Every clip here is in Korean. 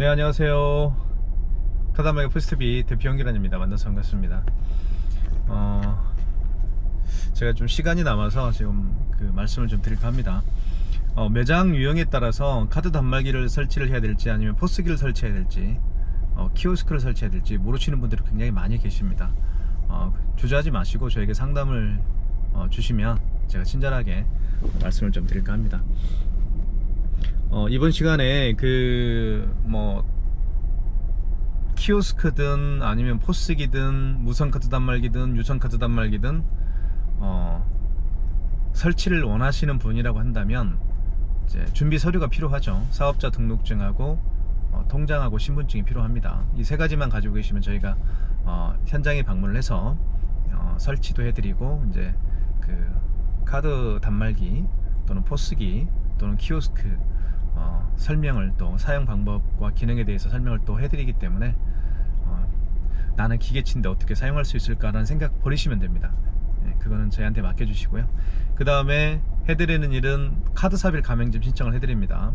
네, 안녕하세요. 카드단말기 포스트비 대표 연기란입니다. 만나서 반갑습니다. 제가 좀 시간이 남아서 지금 그 말씀을 좀 드릴까 합니다. 매장 유형에 따라서 카드 단말기를 설치를 해야 될지 아니면 포스기를 설치해야 될지 키오스크를 설치해야 될지 모르시는 분들이 굉장히 많이 계십니다. 주저하지 마시고 저에게 상담을 주시면 제가 친절하게 말씀을 좀 드릴까 합니다. 이번 시간에 키오스크든 아니면 포스기든 무선카드 단말기든 유선카드 단말기든 설치를 원하시는 분이라고 한다면 이제 준비 서류가 필요하죠. 사업자 등록증하고 통장하고 신분증이 필요합니다. 이 세 가지만 가지고 계시면 저희가 현장에 방문을 해서 설치도 해드리고 이제 그 카드 단말기 또는 포스기 또는 키오스크 설명을 또 사용 방법과 기능에 대해서 설명을 또 해드리기 때문에 나는 기계치인데 어떻게 사용할 수 있을까라는 생각 버리시면 됩니다. 그거는 저희한테 맡겨주시고요. 그 다음에 해드리는 일은 카드사빌 가맹점 신청을 해드립니다.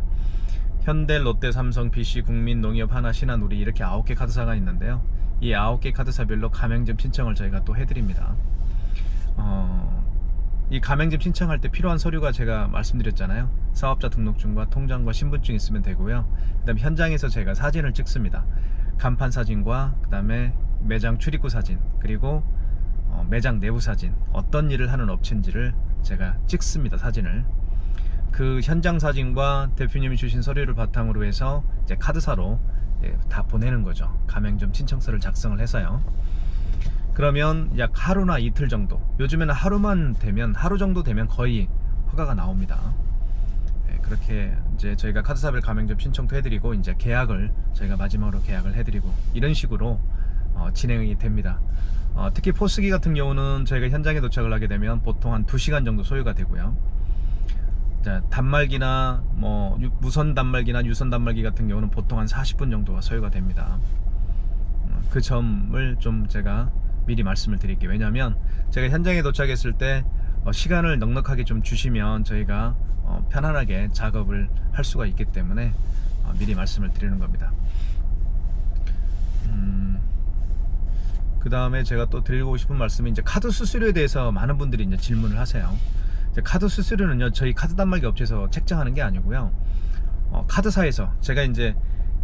현대, 롯데, 삼성, BC, 국민, 농협, 하나, 신한, 우리 이렇게 9개 카드사가 있는데요. 이 9개 카드사별로 가맹점 신청을 저희가 또 해드립니다. 이 가맹점 신청할 때 필요한 서류가 제가 말씀드렸잖아요. 사업자 등록증과 통장과 신분증 있으면 되고요. 그 다음에 현장에서 제가 사진을 찍습니다. 간판 사진과 그 다음에 매장 출입구 사진, 그리고 매장 내부 사진, 어떤 일을 하는 업체인지를 제가 찍습니다. 사진을. 그 현장 사진과 대표님이 주신 서류를 바탕으로 해서 이제 카드사로 다 보내는 거죠. 가맹점 신청서를 작성을 해서요. 그러면 약 하루나 이틀 정도, 요즘에는 하루 정도 되면 거의 허가가 나옵니다. 그렇게 이제 저희가 카드사별 가맹점 신청도 해드리고 이제 계약을 저희가 마지막으로 계약을 해드리고 이런 식으로 진행이 됩니다. 특히 포스기 같은 경우는 저희가 현장에 도착을 하게 되면 보통 한 2시간 정도 소요가 되고요. 단말기나 무선 단말기나 유선 단말기 같은 경우는 보통 한 40분 정도가 소요가 됩니다. 그 점을 좀 제가 미리 말씀을 드릴게요. 왜냐하면 제가 현장에 도착했을 때 시간을 넉넉하게 좀 주시면 저희가 편안하게 작업을 할 수가 있기 때문에 미리 말씀을 드리는 겁니다. 그 다음에 제가 또 드리고 싶은 말씀이 이제 카드 수수료에 대해서 많은 분들이 이제 질문을 하세요. 이제 카드 수수료는요, 저희 카드 단말기 업체에서 책정하는 게 아니고요. 카드사에서 제가 이제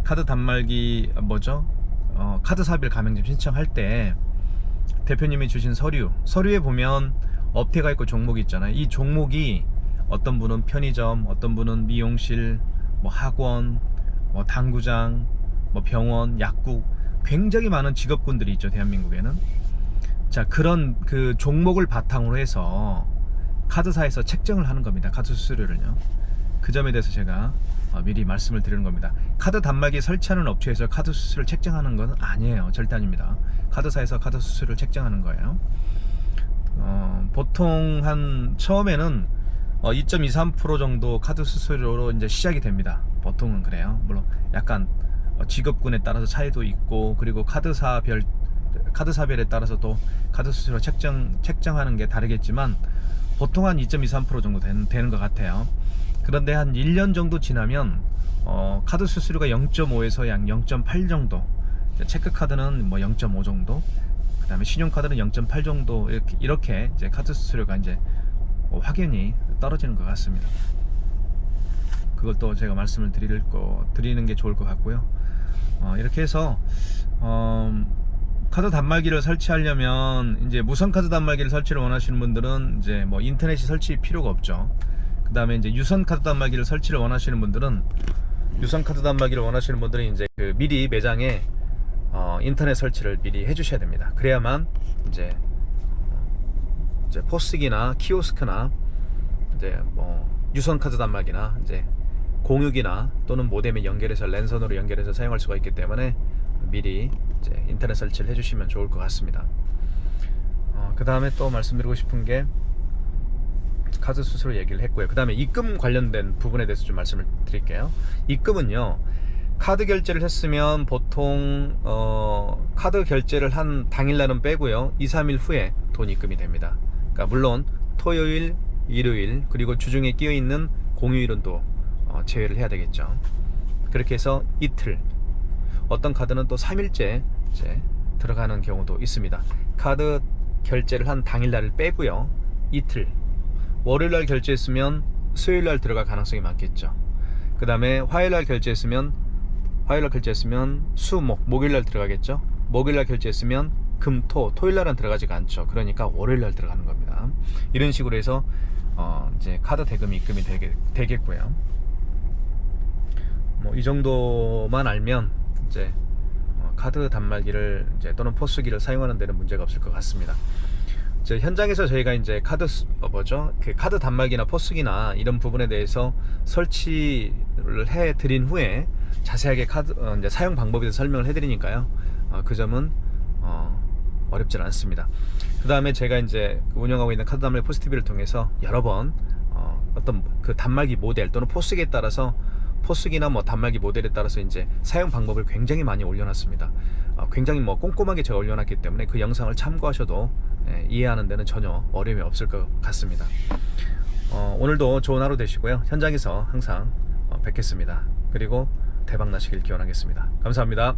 카드 단말기 카드사빌 가맹점 신청할 때 대표님이 주신 서류에 보면 업태가 있고 종목이 있잖아요. 이 종목이 어떤 분은 편의점, 어떤 분은 미용실, 학원, 당구장, 병원, 약국, 굉장히 많은 직업군들이 있죠, 대한민국에는. 자, 그런 그 종목을 바탕으로 해서 카드사에서 책정을 하는 겁니다. 카드 수수료를요. 그 점에 대해서 제가 미리 말씀을 드리는 겁니다. 카드 단말기 설치하는 업체에서 카드 수수료를 책정하는 건 아니에요. 절대 아닙니다. 카드사에서 카드 수수료를 책정하는 거예요. 보통 처음에는 2.23% 정도 카드 수수료로 이제 시작이 됩니다. 보통은 그래요. 물론 약간 직업군에 따라서 차이도 있고, 그리고 카드사별에 따라서 또 카드 수수료 책정하는 게 다르겠지만 보통 한 2.23% 정도 되는 것 같아요. 그런데 한 1년 정도 지나면 카드 수수료가 0.5에서 약 0.8 정도, 체크카드는 0.5 정도, 그 다음에 신용카드는 0.8 정도, 이렇게 이제 카드 수수료가 이제 확연히 떨어지는 것 같습니다. 그것도 제가 말씀을 드리는 게 좋을 것 같고요. 이렇게 해서 카드 단말기를 설치하려면 이제 무선 카드 단말기를 설치를 원하시는 분들은 이제 인터넷이 설치 필요가 없죠. 그 다음에 이제 유선 카드 단말기를 설치를 원하시는 분들은 이제 미리 매장에 인터넷 설치를 미리 해주셔야 됩니다. 그래야만 이제 포스기나 키오스크나 이제 유선 카드 단말기나 이제 공유기나 또는 모뎀에 연결해서 랜선으로 연결해서 사용할 수가 있기 때문에 미리 이제 인터넷 설치를 해주시면 좋을 것 같습니다. 그 다음에 또 말씀드리고 싶은 게 카드 수수료 얘기를 했고요. 그 다음에 입금 관련된 부분에 대해서 좀 말씀을 드릴게요. 입금은요, 카드 결제를 했으면 보통 카드 결제를 한 당일날은 빼고요, 2-3일 후에 돈 입금이 됩니다. 그러니까 물론 토요일, 일요일, 그리고 주중에 끼어있는 공휴일은 또 제외를 해야 되겠죠. 그렇게 해서 이틀, 어떤 카드는 또 3일째 이제 들어가는 경우도 있습니다. 카드 결제를 한 당일날을 빼고요, 이틀, 월요일날 결제했으면 수요일날 들어갈 가능성이 많겠죠. 그 다음에 화요일날 결제했으면 목요일날 들어가겠죠. 목요일날 결제했으면 금, 토, 토요일날은 들어가지가 않죠. 그러니까 월요일날 들어가는 겁니다. 이런 식으로 해서 이제 카드 대금이 입금이 되겠고요. 뭐 이 정도만 알면 이제 카드 단말기를 이제 또는 포스기를 사용하는 데는 문제가 없을 것 같습니다. 이제 현장에서 저희가 이제 그 카드 단말기나 포스기나 이런 부분에 대해서 설치를 해 드린 후에 자세하게 이제 사용 방법에 대해서 설명을 해 드리니까요. 그 점은 어렵진 않습니다. 그 다음에 제가 이제 운영하고 있는 카드 단말기 포스TV를 통해서 여러 번 어떤 그 단말기 모델 또는 포스기에 따라서, 포스기나 뭐 단말기 모델에 따라서 이제 사용 방법을 굉장히 많이 올려놨습니다. 굉장히 뭐 꼼꼼하게 제가 올려놨기 때문에 그 영상을 참고하셔도 이해하는 데는 전혀 어려움이 없을 것 같습니다. 오늘도 좋은 하루 되시고요. 현장에서 항상 뵙겠습니다. 그리고 대박 나시길 기원하겠습니다. 감사합니다.